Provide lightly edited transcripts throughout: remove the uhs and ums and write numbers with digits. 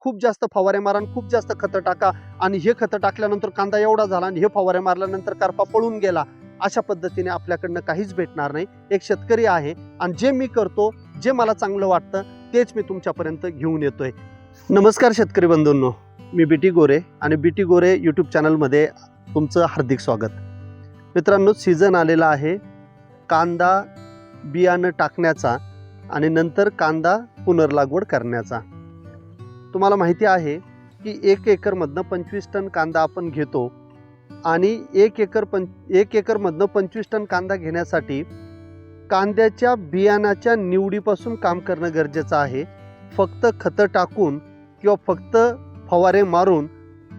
खूप जास्त फवारे मारा आणि खूप जास्त खतं टाका आणि हे खतं टाकल्यानंतर कांदा एवढा झाला आणि हे फवारे मारल्यानंतर करपा पळून गेला, अशा पद्धतीने आपल्याकडनं काहीच भेटणार नाही. एक शेतकरी आहे आणि जे मी करतो, जे मला चांगलं वाटतं तेच मी तुमच्यापर्यंत घेऊन येतोय. नमस्कार शेतकरी बंधूंनो, मी बीटी गोरे आणि बीटी गोरे यूट्यूब चॅनलमध्ये तुमचं हार्दिक स्वागत. मित्रांनो, सीझन आलेला आहे कांदा बियाणं टाकण्याचा आणि नंतर कांदा पुनर्लागवड करण्याचा. तुम्हाला माहिती आहे की 1 एकरमधनं 25 टन कांदा आपण घेतो आणि 1 एकरमधनं 25 टन कांदा घेण्यासाठी कांद्याच्या बियाणाच्या निवडीपासून काम करणं गरजेचं आहे. फक्त खतं टाकून किंवा फक्त फवारे मारून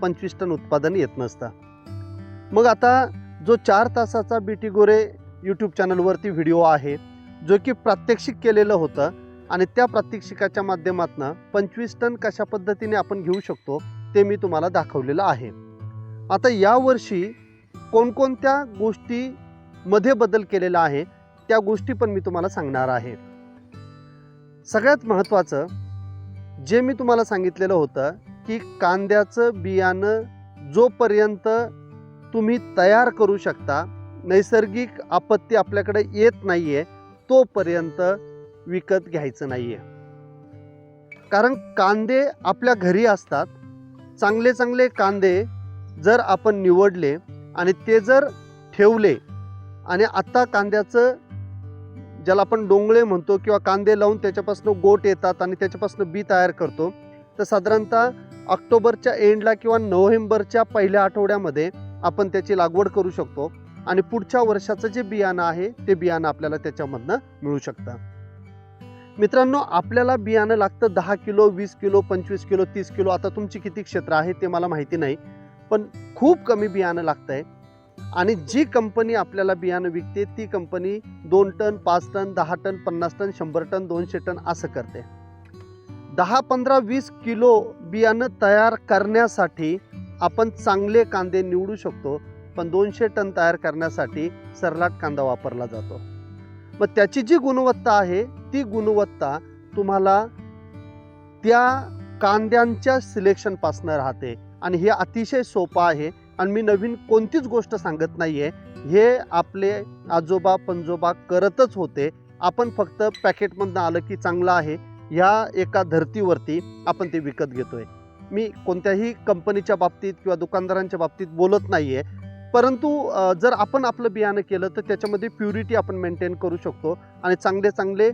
25 टन उत्पादन येत नसतं. मग आता जो 4 तासाचा बीटी गोरे यूट्यूब चॅनलवरती व्हिडिओ आहे, जो की प्रात्यक्षिक केलेलं होतं आणि त्या प्रात्यक्षिकाच्या माध्यमातून 25 टन कशा पद्धतीने आपण घेऊ शकतो ते मी तुम्हाला दाखवलेलं आहे. आता यावर्षी कोणकोणत्या गोष्टीमध्ये बदल केलेला आहे त्या गोष्टी पण मी तुम्हाला सांगणार आहे. सगळ्यात महत्त्वाचं जे मी तुम्हाला सांगितलेलं होतं की कांद्याचं बियाणं जोपर्यंत तुम्ही तयार करू शकता, नैसर्गिक आपत्ती आपल्याकडे येत नाहीये, तोपर्यंत विकत घ्यायचं नाहीये. कारण कांदे आपल्या घरी असतात. चांगले चांगले कांदे जर आपण निवडले आणि ते जर ठेवले आणि आता कांद्याचं ज्याला आपण डोंगळे म्हणतो किंवा कांदे लावून त्याच्यापासून गोट येतात आणि त्याच्यापासून बी तयार करतो, तर साधारणतः ऑक्टोबरच्या एंडला किंवा नोव्हेंबरच्या पहिल्या आठवड्यामध्ये आपण त्याची लागवड करू शकतो आणि पुढच्या वर्षाचं जे बियाणं आहे ते बियाणं आपल्याला त्याच्यामधनं मिळू शकतं. मित्रांनो, आपल्याला बियाणं लागतं 10 किलो, 20 किलो, 25 किलो, 30 किलो. आता तुमची किती क्षेत्र आहे ते मला माहिती नाही, पण खूप कमी बियाणं लागतंय. आणि जी कंपनी आपल्याला बियाणं विकते ती company 2 ton, 5 ton, 10 ton, 50 ton, 100 ton, 200 ton असं करते. 10, 15, 20 किलो बियाणं तयार करण्यासाठी आपण चांगले कांदे निवडू शकतो, पण 200 टन तयार करण्यासाठी सरलाट कांदा वापरला जातो. मग त्याची जी गुणवत्ता आहे ती गुणवत्ता तुम्हाला त्या कांद्यांच्या सिलेक्शनपासून राहते आणि हे अतिशय सोपं आहे. आणि मी नवीन कोणतीच गोष्ट सांगत नाहीये, हे आपले आजोबा पंजोबा करतच होते. आपण फक्त पॅकेटमधनं आलं की चांगलं आहे ह्या एका धर्तीवरती आपण ते विकत घेतोय. मी कोणत्याही कंपनीच्या बाबतीत किंवा दुकानदारांच्या बाबतीत बोलत नाहीये, परंतु जर आपण आपलं बियाणं केलं तर त्याच्यामध्ये प्युरिटी आपण मेंटेन करू शकतो आणि चांगले चांगले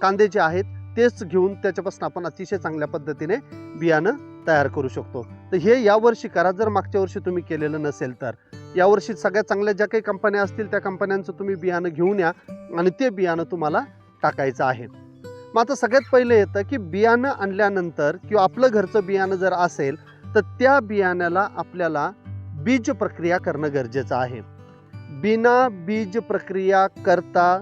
कांदे जे आहेत तेच घेऊन त्याच्यापासून आपण अतिशय चांगल्या पद्धतीने बियाणं तयार करू शकतो. तर हे यावर्षी करा. जर मागच्या वर्षी तुम्ही केलेलं नसेल तर यावर्षी सगळ्यात चांगल्या ज्या काही कंपन्या असतील त्या कंपन्यांचं तुम्ही बियाणं घेऊन या आणि ते बियाणं तुम्हाला टाकायचं आहे. मग आता सगळ्यात पहिलं येतं की बियाणं आणल्यानंतर किंवा आपलं घरचं बियाणं जर असेल तर त्या बियाण्याला आपल्याला बीज प्रक्रिया करणं गरजेचं आहे. बिना बीज प्रक्रिया करता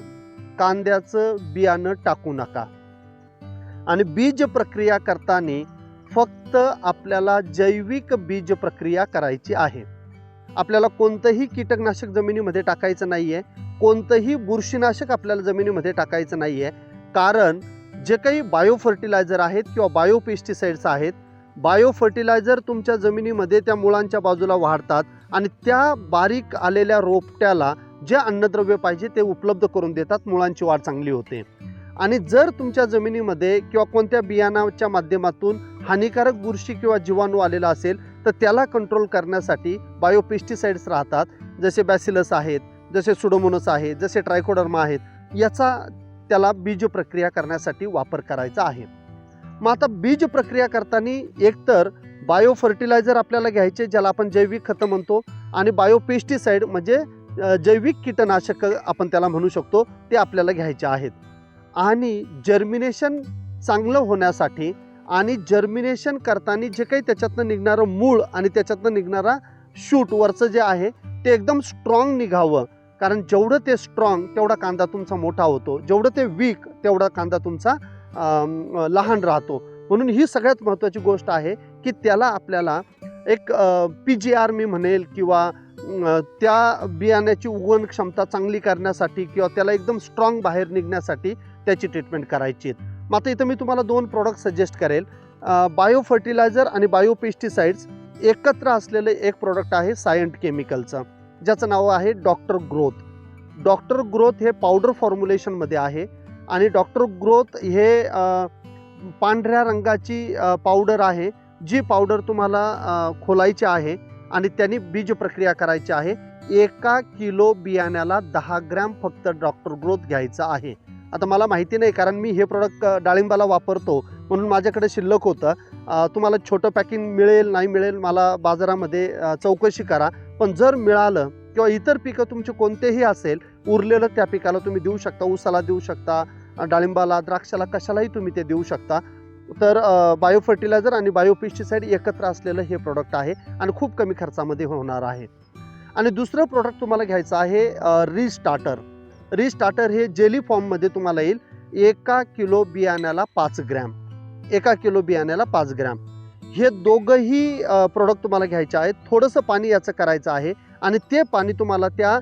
कांद्याचं बियाणं टाकू नका. आणि बीज प्रक्रिया करताना फक्त आपल्याला जैविक बीज प्रक्रिया करायची आहे. आपल्याला कोणतंही कीटकनाशक जमिनीमध्ये टाकायचं नाहीये, कोणतंही बुरशीनाशक आपल्याला जमिनीमध्ये टाकायचं नाहीये. कारण जे काही बायो फर्टिलायझर आहेत किंवा बायो पेस्टिसाइड्स आहेत, बायो फर्टिलायझर तुमच्या जमिनीमध्ये त्या मुळांच्या बाजूला वाढतात आणि त्या बारीक आलेल्या रोपट्याला जे अन्नद्रव्य पाहिजे ते उपलब्ध करून देतात, मुळांची वाढ चांगली होते. आणि जर तुमच्या जमिनीमध्ये किंवा कोणत्या बियाणाच्या माध्यमातून हानिकारक बुरशी किंवा जीवाणू आलेला असेल तर त्याला कंट्रोल करण्यासाठी बायोपेस्टिसाइड्स राहतात. जसे बॅसिलस आहेत, जसे सुडोमोनस आहेत, जसे ट्रायकोडर्मा आहेत. याचा त्याला बीज प्रक्रिया करण्यासाठी वापर करायचा आहे. मग आता बीज प्रक्रिया करताना एकतर बायो फर्टिलायझर आपल्याला घ्यायचे, ज्याला आपण जैविक खतं म्हणतो, आणि बायोपेस्टिसाइड म्हणजे जैविक कीटनाशक आपण त्याला म्हणू शकतो, ते आपल्याला घ्यायचे आहेत. आणि जर्मिनेशन चांगलं होण्यासाठी आणि जर्मिनेशन करताना जे काही त्याच्यातनं निघणारं मूळ आणि त्याच्यातनं निघणारा शूट वरचं जे आहे ते एकदम स्ट्रॉंग निघावं. कारण जेवढं ते स्ट्रॉंग तेवढा कांदा तुमचा मोठा होतो, जेवढं ते वीक तेवढा कांदा तुमचा लहान राहतो. म्हणून ही सगळ्यात महत्त्वाची गोष्ट आहे की त्याला आपल्याला एक PGR मी म्हणेल किंवा त्या बियाण्याची उगवण क्षमता चांगली करण्यासाठी किंवा त्याला एकदम स्ट्रॉंग बाहेर निघण्यासाठी त्याची ट्रीटमेंट करायची आहे. मग आता इथं मी तुम्हाला 2 प्रोडक्ट सजेस्ट करेल. बायो फर्टिलायझर आणि बायो पेस्टिसाइड्स एकत्र असलेलं एक प्रोडक्ट आहे सायंट केमिकलचं, ज्याचं नाव आहे डॉक्टर ग्रोथ. डॉक्टर ग्रोथ हे पावडर फॉर्म्युलेशनमध्ये आहे आणि डॉक्टर ग्रोथ हे पांढऱ्या रंगाची पावडर आहे, जी पावडर तुम्हाला खोलायची आहे आणि त्यांनी बीज प्रक्रिया करायची आहे. 1 किलो बियाण्याला 10 ग्रॅम फक्त डॉक्टर ग्रोथ घ्यायचा आहे. आता मला माहिती नाही, कारण मी हे प्रोडक्ट डाळिंबाला वापरतो म्हणून माझ्याकडे शिल्लक होतं. तुम्हाला छोटं पॅकिंग मिळेल नाही मिळेल मला बाजारामध्ये चौकशी करा, पण जर मिळालं किंवा इतर पिकं तुमचे कोणतेही असेल उरलेलं त्या पिकाला तुम्ही देऊ शकता, ऊसाला देऊ शकता, डाळिंबाला, द्राक्षाला, कशालाही तुम्ही ते देऊ शकता. तर बायो फर्टिलायझर आणि बायो पेस्टिसाइड एकत्र असलेलं हे प्रोडक्ट आहे आणि खूप कमी खर्चामध्ये होणार आहे. आणि दुसरं प्रोडक्ट तुम्हाला घ्यायचं आहे रिस्टार्टर. रिस्टार्टर हे जेली फॉर्ममध्ये तुम्हाला येईल. 1 किलो बियाण्याला 5 ग्रॅम, 1 किलो बियाण्याला 5 ग्रॅम हे दोघंही प्रोडक्ट तुम्हाला घ्यायचे आहेत. थोडंसं पाणी याचं करायचं आहे आणि ते पाणी तुम्हाला त्या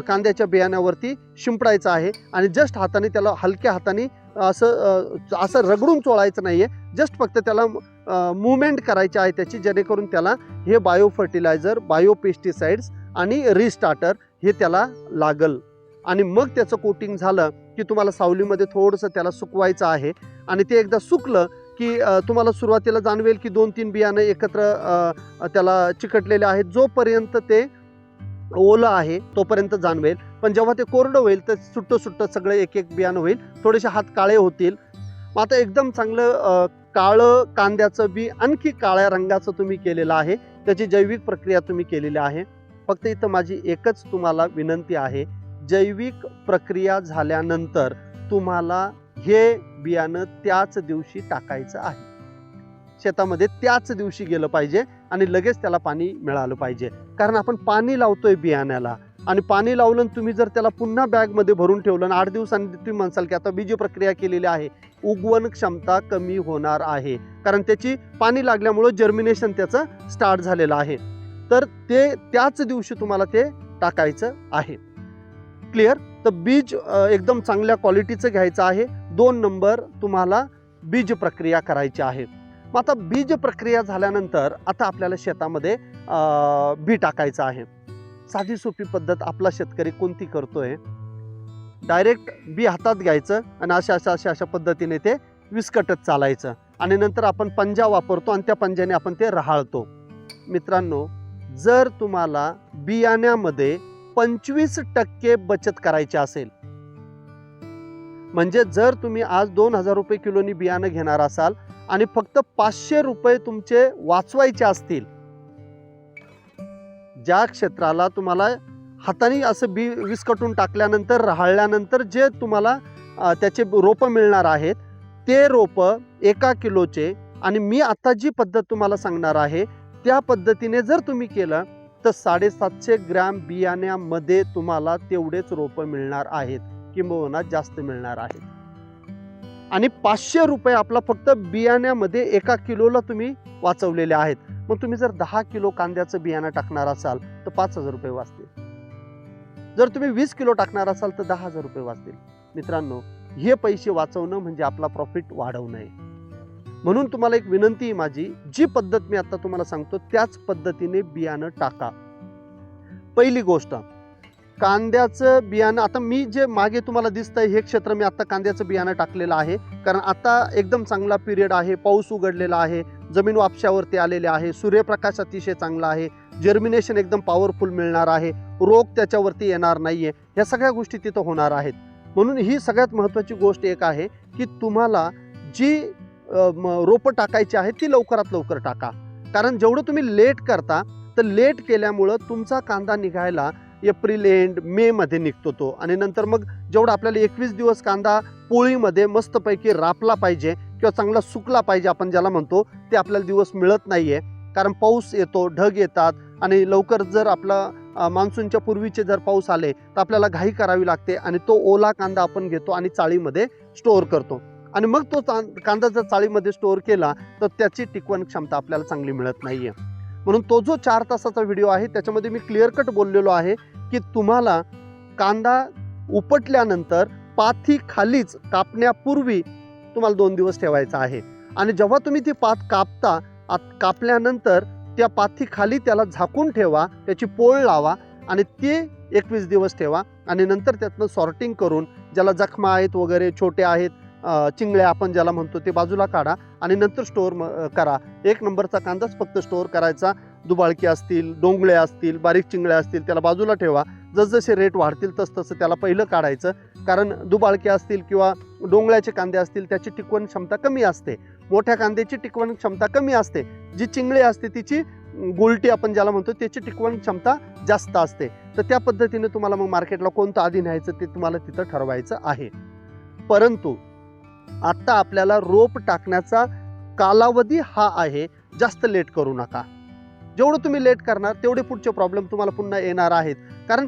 कांद्याच्या बियाण्यावरती शिंपडायचं आहे आणि जस्ट हाताने त्याला हलक्या हाताने असं रगडून चोळायचं नाही आहे, जस्ट फक्त त्याला मूवमेंट करायची आहे त्याची, जेणेकरून त्याला हे बायो फर्टिलायझर, बायो पेस्टिसाइड्स आणि रिस्टार्टर हे त्याला लागल. आणि मग त्याचं कोटिंग झालं की तुम्हाला सावलीमध्ये थोडंसं त्याला सुकवायचं आहे आणि ते एकदा सुकलं की तुम्हाला सुरुवातीला जाणवेल की 2-3 बियाणं एकत्र त्याला चिकटलेले आहेत. जोपर्यंत ते ओलं आहे तोपर्यंत जाणवेल, पण जेव्हा ते कोरडं होईल तर सुट्टं सगळं एक एक बियाणं होईल, थोडेसे हात काळे होतील. मग आता एकदम चांगलं काळं कांद्याचं बी आणखी काळ्या रंगाचं तुम्ही केलेलं आहे, त्याची जैविक प्रक्रिया तुम्ही केलेली आहे. फक्त इथं माझी एकच तुम्हाला विनंती आहे, जैविक प्रक्रिया झाल्यानंतर तुम्हाला हे बियाणं त्याच दिवशी टाकायचं आहे. शेतामध्ये त्याच दिवशी गेलं पाहिजे आणि लगेच त्याला पाणी मिळालं पाहिजे, कारण आपण पाणी लावतोय बियाण्याला आणि पाणी लावलं तुम्ही जर त्याला पुन्हा बॅगमध्ये भरून ठेवलं आणि 8 दिवसांनी तुम्ही म्हणसाल की आता बीज प्रक्रिया केलेली आहे, उगवण क्षमता कमी होणार आहे, कारण त्याची पाणी लागल्यामुळं जर्मिनेशन त्याचं स्टार्ट झालेलं आहे. तर ते त्याच दिवशी तुम्हाला ते टाकायचं आहे. क्लिअर? तर बीज एकदम चांगल्या क्वालिटीचं घ्यायचं आहे. 2 नंबर तुम्हाला बीज प्रक्रिया करायची आहे. मग आता बीज प्रक्रिया झाल्यानंतर आता आपल्याला शेतामध्ये बी टाकायचं आहे. साधी सोपी पद्धत आपला शेतकरी कोणती करतोय, डायरेक्ट बी हातात घ्यायचं आणि अशा पद्धतीने ते विस्कटत चालायचं आणि नंतर आपण पंजा वापरतो आणि त्या पंजाने आपण ते रहाळतो. मित्रांनो, जर तुम्हाला बियाण्यामध्ये 25% बचत करायची असेल, म्हणजे जर तुम्ही आज 2000 रुपये किलोनी बियाणं घेणार असाल आणि फक्त 500 रुपये तुमचे वाचवायचे असतील, ज्या क्षेत्राला तुम्हाला हाताने असं बी विस्कटून टाकल्यानंतर रहाळल्यानंतर जे तुम्हाला त्याचे रोपं मिळणार आहेत, ते रोपं 1 किलोचे, आणि मी आता जी पद्धत तुम्हाला सांगणार आहे त्या पद्धतीने जर तुम्ही केलं तर 750 ग्रॅम बियाण्यामध्ये तुम्हाला तेवढेच रोपं मिळणार आहेत, किंबहुना जास्त मिळणार आहेत. आणि 500 रुपये आपला फक्त बियाण्यामध्ये 1 किलोला तुम्ही वाचवलेले आहेत. मग तुम्ही जर 10 किलो कांद्याचं बियाणं टाकणार असाल तर 5000 रुपये वाचतील. जर तुम्ही 20 किलो टाकणार असाल तर 10,000 रुपये वाचतील. मित्रांनो, हे पैसे वाचवणं म्हणजे आपला प्रॉफिट वाढवणं आहे. म्हणून तुम्हाला एक विनंती आहे माझी, जी पद्धत मी आता तुम्हाला सांगतो त्याच पद्धतीने बियाणं टाका. पहिली गोष्ट, कांद्याचं बियाणं, आता मी जे मागे तुम्हाला दिसतंय हे क्षेत्र मी आता कांद्याचं बियाणं टाकलेलं आहे, कारण आता एकदम चांगला पिरियड आहे, पाऊस उघडलेला आहे, जमीन वापशावरती आलेली आहे, सूर्यप्रकाश अतिशय चांगला आहे, जर्मिनेशन एकदम पॉवरफुल मिळणार आहे, रोग त्याच्यावरती येणार नाहीये, ह्या सगळ्या गोष्टी तिथं होणार आहेत. म्हणून ही सगळ्यात महत्त्वाची गोष्ट एक आहे की तुम्हाला जी रोपं टाकायची आहेत ती लवकरात लवकर टाका, कारण जेवढं तुम्ही लेट करता तर लेट केल्यामुळं तुमचा कांदा निघायला एप्रिल एंड मे मध्ये निघतो तो, आणि नंतर मग जेवढं आपल्याला 21 दिवस कांदा पोळीमध्ये मस्तपैकी रापला पाहिजे किंवा चांगला सुकला पाहिजे आपण ज्याला म्हणतो, ते आपल्याला दिवस मिळत नाहीये, कारण पाऊस येतो, ढग येतात आणि लवकर जर आपला मान्सूनच्या पूर्वीचे जर पाऊस आले तर आपल्याला घाई करावी लागते आणि तो ओला कांदा आपण घेतो आणि चाळीमध्ये स्टोअर करतो, आणि मग तो कांदा जर चाळीमध्ये स्टोअर केला तर त्याची टिकवण क्षमता आपल्याला चांगली मिळत नाहीये. म्हणून तो जो 4 तासाचा व्हिडिओ आहे त्याच्यामध्ये मी क्लिअर कट बोललेलो आहे की तुम्हाला कांदा उपटल्यानंतर पाथी खालीच कापण्यापूर्वी तुम्हाला 2 दिवस ठेवायचा आहे, आणि जेव्हा तुम्ही ती पात कापता, कापल्यानंतर त्या पाथीखाली त्याला झाकून ठेवा, त्याची पोळ लावा आणि ते 21 दिवस ठेवा आणि नंतर त्यातनं सॉर्टिंग करून ज्याला जखमा आहेत वगैरे छोटे आहेत, चिंगळ्या आपण ज्याला म्हणतो, ते बाजूला काढा आणि नंतर स्टोअर करा. 1 नंबरचा कांदाच फक्त स्टोअर करायचा. दुबाळकी असतील, डोंगळे असतील, बारीक चिंगळ्या असतील त्याला बाजूला ठेवा. जसजसे रेट वाढतील तसं त्याला पहिलं काढायचं, कारण दुबाळके असतील किंवा डोंगळ्याचे कांदे असतील त्याची टिकवण क्षमता कमी असते. मोठ्या कांद्याची टिकवण क्षमता कमी असते. जी चिंगळी असते तिची गोलटी आपण ज्याला म्हणतो त्याची टिकवण क्षमता जास्त असते. तर त्या पद्धतीने तुम्हाला मग मार्केटला कोणतं आधी न्यायचं ते तुम्हाला तिथं ठरवायचं आहे. परंतु आता आपल्याला रोप टाकण्याचा कालावधी हा आहे, जास्त लेट करू नका. जेवढं तुम्ही लेट करणार तेवढे पुढचे प्रॉब्लेम तुम्हाला पुन्हा येणार आहेत. कारण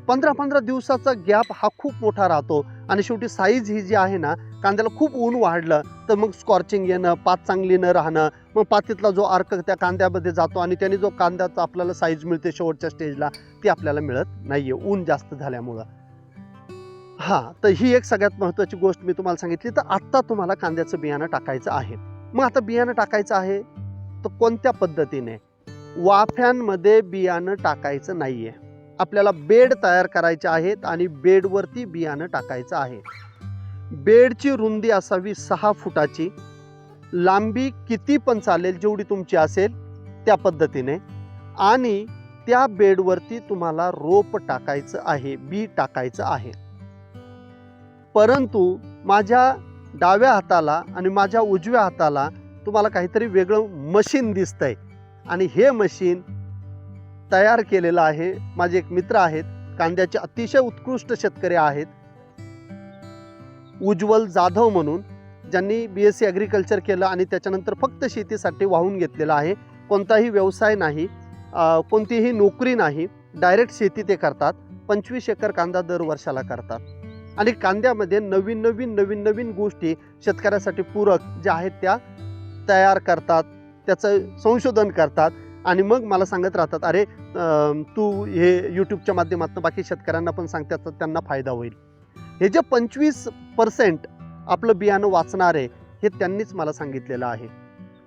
15-15 दिवसाचा गॅप हा खूप मोठा राहतो आणि शेवटी साईज ही जी आहे ना, कांद्याला खूप ऊन वाढलं तर मग स्कॉर्चिंग येणं, पात चांगली न राहणं, मग पातीतला जो अर्क त्या कांद्यामध्ये जातो आणि त्याने जो कांद्याचा आपल्याला साईज मिळते शेवटच्या स्टेजला, ती आपल्याला मिळत नाहीये ऊन जास्त झाल्यामुळं. तर ही एक सगळ्यात महत्त्वाची गोष्ट मी तुम्हाला सांगितली. तर आत्ता तुम्हाला कांद्याचं बियाणं टाकायचं आहे. मग आता बियाणं टाकायचं आहे तर कोणत्या पद्धतीने? वाफ्यांमध्ये बियाणं टाकायचं नाहीये. आपल्याला बेड तयार करायचे आहेत आणि बेडवरती बियाणं टाकायचं आहे. बेडची रुंदी असावी 6 फुटाची, लांबी किती पण चालेल जेवढी तुमची असेल त्या पद्धतीने, आणि त्या बेडवरती तुम्हाला रोप टाकायचं आहे, बी टाकायचं आहे. परंतु माझ्या डाव्या हाताला आणि माझ्या उजव्या हाताला तुम्हाला काहीतरी वेगळं मशीन दिसतंय आणि हे मशीन तयार केलेलं आहे. माझे एक मित्र आहेत, कांद्याचे अतिशय उत्कृष्ट शेतकरी आहेत, उज्ज्वल जाधव म्हणून, ज्यांनी BSc ॲग्रिकल्चर केलं आणि त्याच्यानंतर फक्त शेतीसाठी वाहून घेतलेलं आहे. कोणताही व्यवसाय नाही, कोणतीही नोकरी नाही, डायरेक्ट शेती ते करतात. 25 एकर कांदा दर वर्षाला करतात आणि कांद्यामध्ये नवीन गोष्टी शेतकऱ्यासाठी पूरक ज्या आहेत त्या तयार करतात, त्याचं संशोधन करतात आणि मग मला सांगत राहतात, अरे तू हे यूट्यूबच्या माध्यमातून बाकी शेतकऱ्यांना पण सांगतात तर त्यांना फायदा होईल. हे जे 25% आपलं बियाणं वाचणार आहे हे त्यांनीच मला सांगितलेलं आहे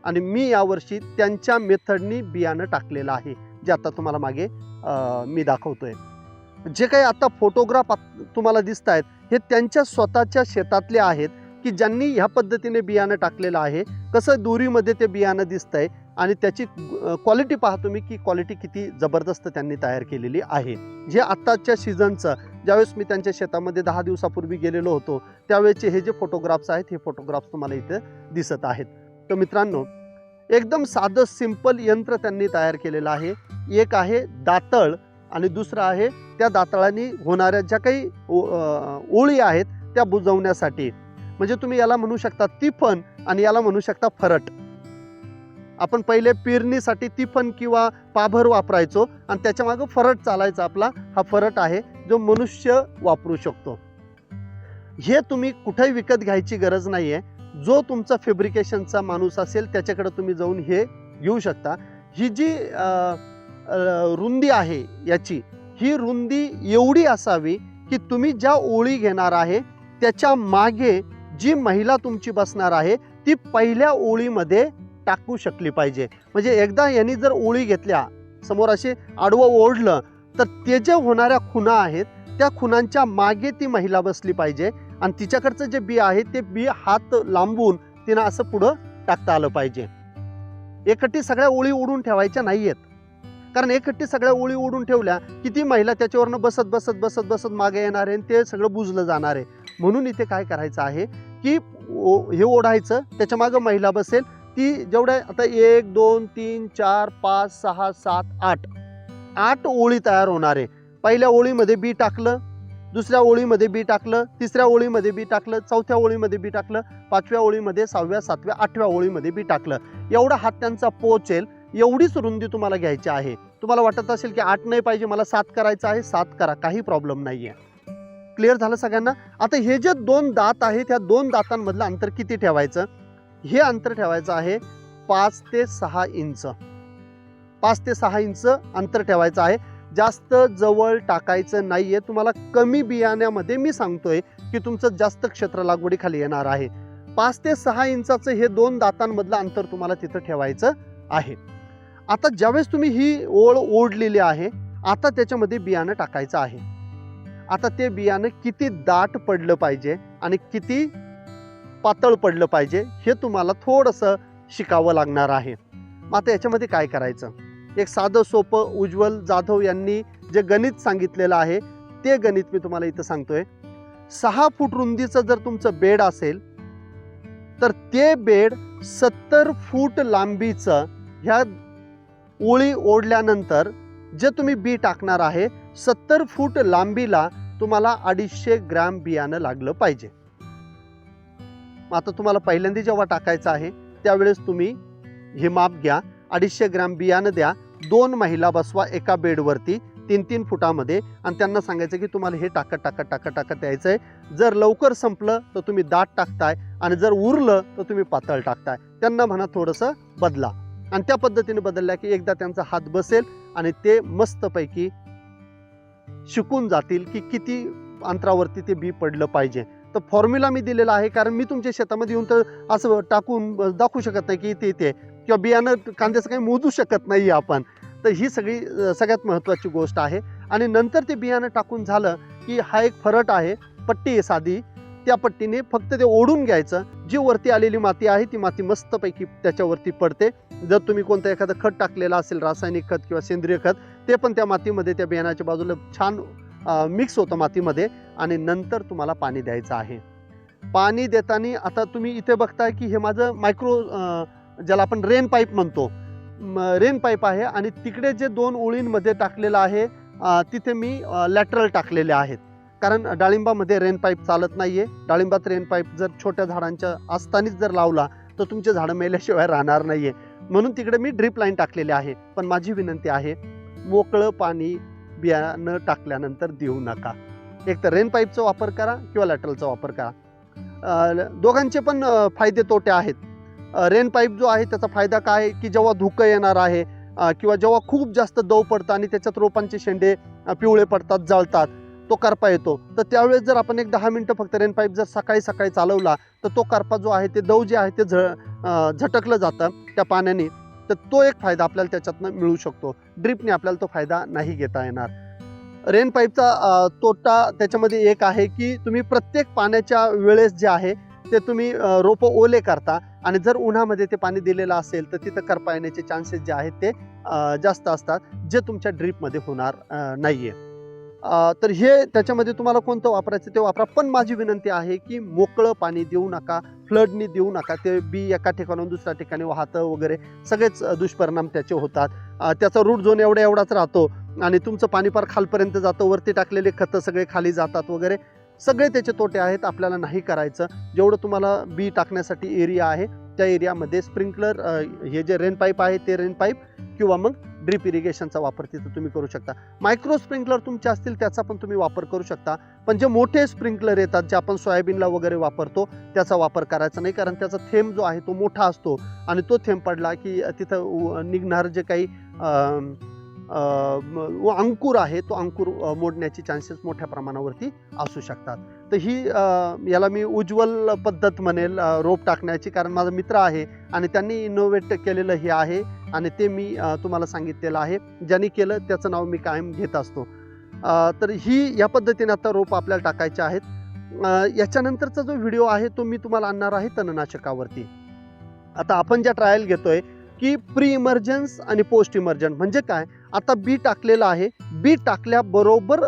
आणि मी यावर्षी त्यांच्या मेथडनी बियाणं टाकलेलं आहे, जे आता तुम्हाला मागे मी दाखवतोय. जे काही आता फोटोग्राफ तुम्हाला दिसत आहेत हे त्यांच्या स्वतःच्या शेतातले आहेत की ज्यांनी ह्या पद्धतीने बियाणं टाकलेलं आहे. कसं दोरीमध्ये ते बियाणं दिसतंय आणि त्याची क्वालिटी पहा तुम्ही की क्वालिटी किती जबरदस्त त्यांनी तयार केलेली आहे. जे आत्ताच्या सीझनचं, ज्यावेळेस मी त्यांच्या शेतामध्ये 10 दिवसापूर्वी गेलेलो होतो त्यावेळेचे हे जे फोटोग्राफ्स आहेत हे फोटोग्राफ्स तुम्हाला इथे दिसत आहेत. तर मित्रांनो, एकदम साधं सिंपल यंत्र त्यांनी तयार केलेलं आहे. एक आहे दातळ आणि दुसरं आहे त्या दातळाने होणाऱ्या ज्या काही ओळी आहेत त्या बुजवण्यासाठी. म्हणजे तुम्ही याला म्हणू शकता तिफन आणि याला म्हणू शकता फरट. आपण पहिले पेरणीसाठी तिफन किंवा पाभर वापरायचो आणि त्याच्या मागे फरट चालायचा आपला. हा फरट आहे जो मनुष्य वापरू शकतो. हे तुम्ही कुठेही विकत घ्यायची गरज नाही आहे. जो तुमचा फॅब्रिकेशनचा माणूस असेल त्याच्याकडे तुम्ही जाऊन हे घेऊ शकता. ही जी रुंदी आहे याची, ही रुंदी एवढी असावी की तुम्ही ज्या ओळी घेणार आहे त्याच्या मागे जी महिला तुमची बसणार आहे ती पहिल्या ओळीमध्ये टाकू शकली पाहिजे. म्हणजे एकदा यांनी जर ओळी घेतल्या, समोर असे आडवं ओढलं तर ते जे होणाऱ्या खुणा आहेत त्या खुणांच्या मागे ती महिला बसली पाहिजे आणि तिच्याकडचं जे बी आहे ते बी हात लांबून तिनं असं पुढं टाकता आलं पाहिजे. एकट्टी सगळ्या ओळी ओढून ठेवायच्या नाहीयेत, कारण एकट्टी सगळ्या ओळी ओढून ठेवल्या की ती महिला त्याच्यावरनं बसत मागे येणार आहे आणि ते सगळं बुजलं जाणार आहे. म्हणून इथे काय करायचं आहे की हे ओढायचं, त्याच्या मागं महिला बसेल. ती जेवढ्या आता 1 2 3 4 5 6 7 8 ओळी तयार होणार आहे. पहिल्या ओळीमध्ये बी टाकलं, दुसऱ्या ओळीमध्ये बी टाकलं, तिसऱ्या ओळीमध्ये बी टाकलं, चौथ्या ओळीमध्ये बी टाकलं, 5व्या ओळीमध्ये, 6व्या 7व्या 8व्या ओळीमध्ये बी टाकलं. एवढा हात त्यांचा पोचेल एवढीच रुंदी तुम्हाला घ्यायची आहे. तुम्हाला वाटत असेल की 8 नाही पाहिजे, मला 7 करायचं आहे, 7 करा, काही प्रॉब्लेम नाही आहे. क्लिअर झालं सगळ्यांना? आता हे जे 2 दात आहेत त्या 2 दातांमधलं अंतर किती ठेवायचं? हे अंतर ठेवायचं आहे 5 ते 6 इंच. 5 ते 6 इंच अंतर ठेवायचं आहे. जास्त जवळ टाकायचं नाहीये. तुम्हाला कमी बियाण्यामध्ये मी सांगतोय की तुमचं जास्त क्षेत्र लागवडीखाली येणार आहे. 5 ते 6 इंचाचं हे 2 दातांमधलं अंतर तुम्हाला तिथं ठेवायचं आहे. आता ज्यावेळेस तुम्ही ही ओळ ओढलेली आहे, आता त्याच्यामध्ये बियाणं टाकायचं आहे. आता ते बियाणं किती दाट पडलं पाहिजे आणि किती पातळ पडलं पाहिजे हे तुम्हाला थोडंसं शिकावं लागणार आहे. मग आता याच्यामध्ये काय करायचं, एक साधं सोपं उज्ज्वल जाधव यांनी जे गणित सांगितलेलं आहे ते गणित मी तुम्हाला इथं सांगतोय. 6 फूट रुंदीचं जर तुमचं बेड असेल तर ते बेड 70 फूट लांबीचं ह्या ओळी ओढल्यानंतर जे तुम्ही बी टाकणार आहे 70 फूट लांबीला तुम्हाला 250 ग्रॅम बियाणं लागलं पाहिजे. आता तुम्हाला पहिल्यांदा जेव्हा टाकायचं आहे त्यावेळेस तुम्ही हे माप घ्या, 250 ग्रॅम बियाणं द्या, 2 महिला बसवा एका बेडवरती 3-3 फुटामध्ये आणि त्यांना सांगायचं की तुम्हाला हे टाकत यायचं आहे. जर लवकर संपलं तर तुम्ही दाट टाकताय आणि जर उरलं तर तुम्ही पातळ टाकताय. त्यांना म्हणा थोडंसं बदला आणि त्या पद्धतीने बदलल्या की एकदा त्यांचा हात बसेल आणि ते मस्तपैकी शिकून जातील की किती अंतरावरती ते बी पडलं पाहिजे. तर फॉर्म्युला मी दिलेला आहे, कारण मी तुमच्या शेतामध्ये येऊन तर असं टाकून दाखवू शकत नाही की इथे इथे किंवा बियाणं कांद्याचं काही मोजू शकत नाही आपण. तर ही सगळ्यात महत्त्वाची गोष्ट आहे. आणि नंतर ते बियाणं टाकून झालं की हा एक फरट आहे, पट्टी आहे साधी, त्या पट्टीने फक्त ते ओढून घ्यायचं. जी वरती आलेली माती आहे ती माती मस्तपैकी त्याच्यावरती पडते. जर तुम्ही कोणतं एखादं खत टाकलेलं असेल, रासायनिक खत किंवा सेंद्रिय खत, ते पण त्या मातीमध्ये त्या बियाणाच्या बाजूला छान मिक्स होतं मातीमध्ये. आणि नंतर तुम्हाला पाणी द्यायचं आहे. पाणी देताना आता तुम्ही इथे बघताय की हे माझं मायक्रो ज्याला आपण रेन पाईप म्हणतो, रेन पाईप आहे आणि तिकडे जे 2 ओळींमध्ये टाकलेलं आहे तिथे मी लॅटरल टाकलेले आहेत. कारण डाळिंबामध्ये रेन पाईप चालत नाहीये. डाळिंबात रेन पाईप जर छोट्या झाडांच्या असतानाच जर लावला तर तुमचे झाडं मेल्याशिवाय राहणार नाहीये. म्हणून तिकडे मी ड्रीप लाईन टाकलेली आहे. पण माझी विनंती आहे, मोकळं पाणी बियाणं टाकल्यानंतर देऊ नका. एक तर रेन पाईपचा वापर करा किंवा लॅटरलचा वापर करा. दोघांचे पण फायदे तोटे आहेत. रेन पाईप जो आहे त्याचा फायदा काय आहे की जेव्हा धुकं येणार आहे किंवा जेव्हा खूप जास्त दव पडतं आणि त्याच्यात रोपांचे शेंडे पिवळे पडतात, जळतात, तो करपा येतो, तर त्यावेळेस जर आपण एक 10 मिनटं फक्त रेन पाईप जर सकाळी सकाळी चालवला तर तो करपा जो आहे, ते दव जे आहे ते झटकलं जातं त्या पाण्याने. तर तो एक फायदा आपल्याला त्याच्यातनं मिळू शकतो. ड्रिपने आपल्याला तो फायदा नाही घेता येणार. रेन पाईपचा तोटा त्याच्यामध्ये एक आहे की तुम्ही प्रत्येक पाण्याच्या वेळेस जे आहे ते तुम्ही रोपं ओले करता आणि जर उन्हामध्ये ते पाणी दिलेलं असेल तर तिथं करपा येण्याचे चान्सेस जे आहेत ते जास्त असतात, जे तुमच्या ड्रीपमध्ये होणार नाहीये. तर हे त्याच्यामध्ये तुम्हाला कोणतं वापरायचं ते वापरा. पण माझी विनंती आहे की मोकळं पाणी देऊ नका, फ्लडनी देऊ नका. ते बी एका ठिकाणाहून दुसऱ्या ठिकाणी वाहतं वगैरे, सगळेच दुष्परिणाम त्याचे होतात. त्याचा रूट झोन एवढाच राहतो आणि तुमचं पाणी फार खालपर्यंत जातं, वरती टाकलेले खतं सगळे खाली जातात वगैरे, सगळे त्याचे तोटे आहेत. आपल्याला नाही करायचं. जेवढं तुम्हाला बी टाकण्यासाठी एरिया आहे त्या एरियामध्ये स्प्रिंकलर हे जे रेन पाईप आहे ते रेन पाईप किंवा मग ड्रिप इरिगेशनचा वापर तिथं तुम्ही करू शकता. मायक्रो स्प्रिंकलर तुमचे असतील त्याचा पण तुम्ही वापर करू शकता. पण जे मोठे स्प्रिंकलर येतात जे आपण सोयाबीनला वगैरे वापरतो त्याचा वापर करायचा नाही, कारण त्याचा थेंब जो आहे तो मोठा असतो आणि तो थेंब पडला की तिथं निघणार जे काही अंकुर आहे तो अंकुर मोडण्याची चान्सेस मोठ्या प्रमाणावरती असू शकतात. तर ही याला मी उज्ज्वल पद्धत म्हणेल रोप टाकण्याची, कारण माझा मित्र आहे आणि त्यांनी इनोव्हेट केलेलं हे आहे आणि ते मी तुम्हाला सांगितलेलं आहे. ज्यांनी केलं त्याचं नाव मी कायम घेत असतो. तर ही या पद्धतीने आता रोप आपल्याला टाकायचे आहेत. याच्यानंतरचा जो व्हिडिओ आहे तो मी तुम्हाला आणणार आहे तणनाशकावरती. आता आपण ज्या ट्रायल घेतोय की प्री इमर्जन्स आणि पोस्ट इमर्जन्स म्हणजे काय, आता बी टाकलेलं आहे, बी टाकल्याबरोबर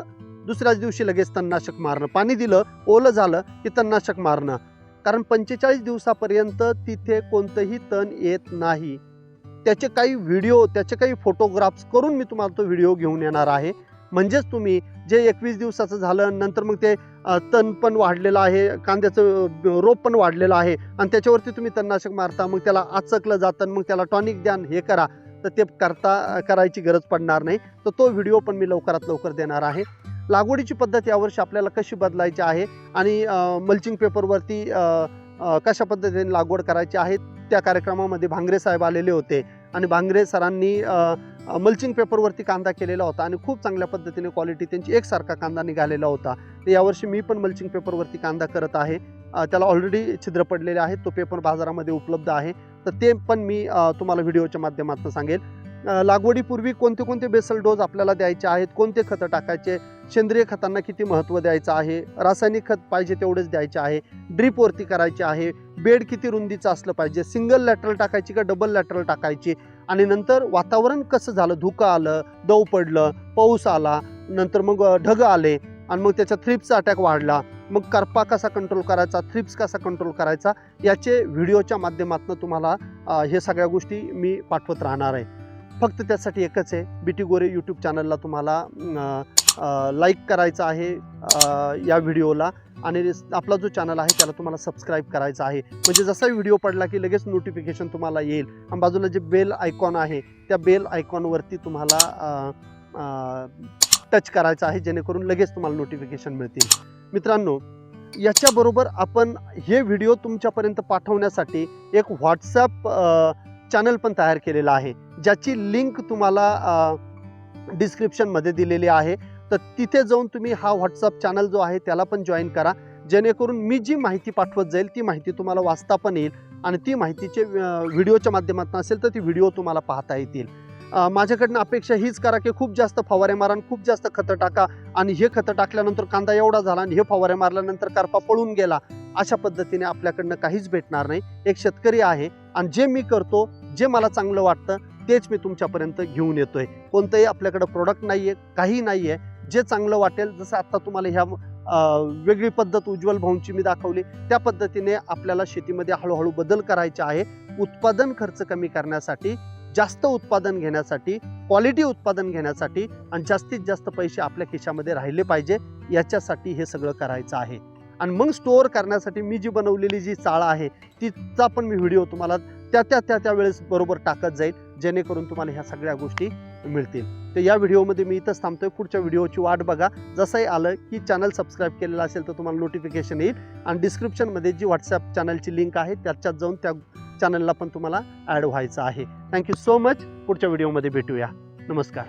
दुसऱ्याच दिवशी लगेच तणनाशक मारणं, पाणी दिलं ओलं झालं की तणनाशक मारणं. कारण 45 दिवसापर्यंत तिथे कोणतंही तण येत नाही. त्याचे काही व्हिडिओ, त्याचे काही फोटोग्राफ्स करून मी तुम्हाला तो व्हिडिओ घेऊन येणार आहे. म्हणजेच तुम्ही जे 21 दिवसाचं झालं नंतर मग ते तण पण वाढलेलं आहे, कांद्याचं रोप पण वाढलेलं आहे आणि त्याच्यावरती तुम्ही तणनाशक मारता, मग त्याला आचकलं जातं, मग त्याला टॉनिक द्या हे करा, तर ते करायची गरज पडणार नाही. तर तो व्हिडिओ पण मी लवकरात लवकर देणार आहे. लागवडीची पद्धत यावर्षी आपल्याला कशी बदलायची आहे आणि मल्चिंग पेपरवरती कशा पद्धतीने लागवड करायची आहे, त्या कार्यक्रमामध्ये भांगरे साहेब आलेले होते आणि भांगरे सरांनी मल्चिंग पेपरवरती कांदा केलेला होता आणि खूप चांगल्या पद्धतीने क्वालिटी त्यांची एकसारखा कांदा निघालेला होता. तर यावर्षी मी पण मल्चिंग पेपरवरती कांदा करत आहे. त्याला ऑलरेडी छिद्र पडलेले आहेत. तो पेपर बाजारामध्ये उपलब्ध आहे, तर ते पण मी तुम्हाला व्हिडिओच्या माध्यमातून सांगेल. लागवडीपूर्वी कोणते कोणते बेसल डोस आपल्याला द्यायचे आहेत, कोणते खतं टाकायचे, सेंद्रिय खतांना किती महत्त्व द्यायचं आहे, रासायनिक खत पाहिजे तेवढेच द्यायचे आहे, ड्रीपवरती करायचे आहे, बेड किती रुंदीचं असलं पाहिजे, सिंगल लॅटरल टाकायची का डबल लॅटरल टाकायची, आणि नंतर वातावरण कसं झालं, धुकं आलं, दव पडलं, पाऊस आला, नंतर मग ढग आले आणि मग त्याचा थ्रिप्स अटॅक वाढला, मग करपा कसा कंट्रोल करायचा, थ्रिप्स कसा कंट्रोल करायचा, याचे व्हिडिओच्या माध्यमातून तुम्हाला हे सगळ्या गोष्टी मी पाठवत राहणार आहे. फक्त त्यासाठी एकच आहे, बीटी गोरे यूट्यूब चॅनलला तुम्हाला लाईक करायचं आहे या व्हिडिओला, आणि आपला जो चॅनल आहे त्याला तुम्हाला सबस्क्राईब करायचा आहे. म्हणजे जसा व्हिडिओ पडला की लगेच नोटिफिकेशन तुम्हाला येईल. आणि बाजूला जे बेल आयकॉन आहे त्या बेल आयकॉनवरती तुम्हाला टच करायचं आहे, जेणेकरून लगेच तुम्हाला नोटिफिकेशन मिळतील. मित्रांनो, याच्याबरोबर आपण हे व्हिडिओ तुमच्यापर्यंत पाठवण्यासाठी एक व्हॉट्सॲप चॅनल पण तयार केलेला आहे, ज्याची लिंक तुम्हाला डिस्क्रिप्शनमध्ये दिलेली आहे. तर तिथे जाऊन तुम्ही हा व्हॉट्सअप चॅनल जो आहे त्याला पण जॉईन करा, जेणेकरून मी जी माहिती पाठवत जाईल ती माहिती तुम्हाला वाचता पण येईल, आणि ती माहितीचे व्हिडिओच्या माध्यमातून असेल तर ती व्हिडिओ तुम्हाला पाहता येतील. माझ्याकडनं अपेक्षा हीच करा की खूप जास्त फवारे मारा, खूप जास्त खतं टाका, आणि हे खतं टाकल्यानंतर कांदा एवढा झाला आणि हे फवारे मारल्यानंतर करपा पळून गेला, अशा पद्धतीने आपल्याकडनं काहीच भेटणार नाही. एक शेतकरी आहे आणि जे मी करतो, जे मला चांगलं वाटतं तेच मी तुमच्यापर्यंत घेऊन येतोय. कोणतंही आपल्याकडं प्रोडक्ट नाही आहे, काही नाही आहे. जे चांगलं वाटेल, जसं आत्ता तुम्हाला ह्या वेगळी पद्धत उज्ज्वल भाऊंची मी दाखवली, त्या पद्धतीने आपल्याला शेतीमध्ये हळूहळू बदल करायचे आहे. उत्पादन खर्च कमी करण्यासाठी, जास्त उत्पादन घेण्यासाठी, क्वालिटी उत्पादन घेण्यासाठी, आणि जास्तीत जास्त पैसे आपल्या खिशामध्ये राहिले पाहिजे, याच्यासाठी हे सगळं करायचं आहे. आणि मग स्टोअर करण्यासाठी मी जी बनवलेली जी चाळ आहे तिचा पण मी व्हिडिओ तुम्हाला त्या वेळेस बरोबर टाकत जाईल, जेणेकरून तुम्हाला ह्या सगळ्या गोष्टी मिळतील. तर या व्हिडिओमध्ये मी इथंच थांबतोय. पुढच्या व्हिडिओची वाट बघा. जसंही आलं की चॅनल सबस्क्राईब केलेलं असेल तर तुम्हाला नोटिफिकेशन येईल, आणि डिस्क्रिप्शनमध्ये जी व्हॉट्सॲप चॅनलची लिंक आहे त्याच्यात जाऊन त्या चॅनलला पण तुम्हाला ॲड व्हायचं आहे. Thank you so much. पुढच्या व्हिडिओमध्ये भेटूया. नमस्कार.